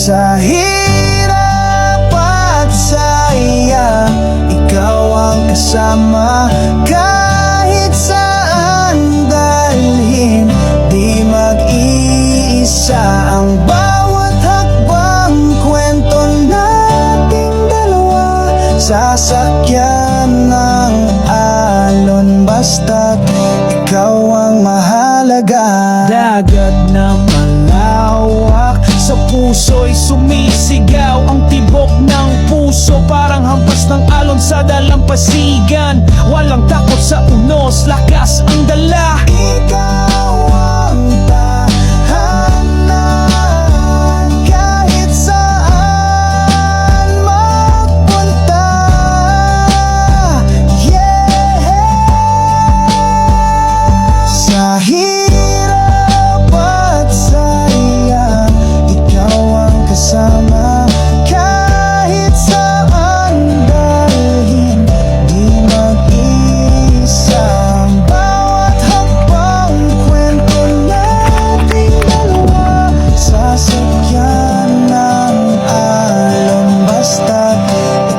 Sa hirap at saya, ikaw ang kasama. Kahit saan dalhin, di mag-iisa. Ang bawat hakbang, kwento nating dalawa. Sasakyan ng alon, basta't ikaw ang mahalaga. Dagat na malawak, sa puso'y sumisigaw. Ang tibok ng puso, parang hampas ng alon sa dalampasigan. Walang takot sa unos, lakas ang dala. Ikaw ang tahanan, kahit saan magpunta. Yeah! Sa hirap at saya, ikaw ang kasama. Kahit saan dalhin, di mag-isa. Ang bawat hakbang, kwento nating dalawa. Sasakyan ng alon, basta't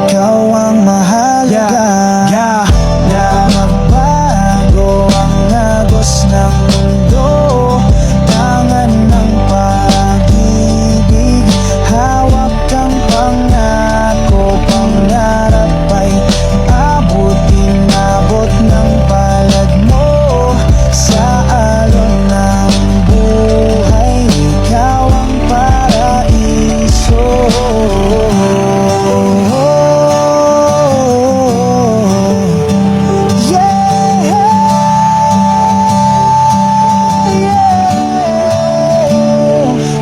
ikaw ang mahalaga. Na magbago ang agos ng mundo, tangan ng pag-ibig. Hawak kang pangako, pangarap ay abot ng palad mo. Sa alon ng buhay, ikaw ang paraiso.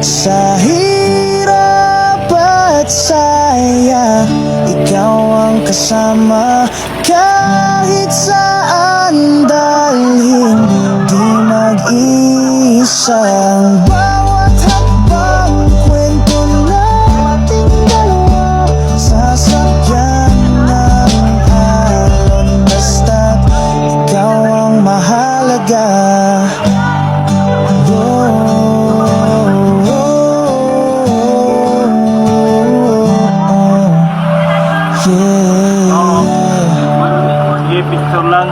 Sa hirap at saya, ikaw ang kasama. Kahit saan dalhin, di mag-isa. Ang bawat hakbang, kwento nating dalawa. Sasakyan ng alon, basta't ikaw ang mahalaga. Sige, picture lang.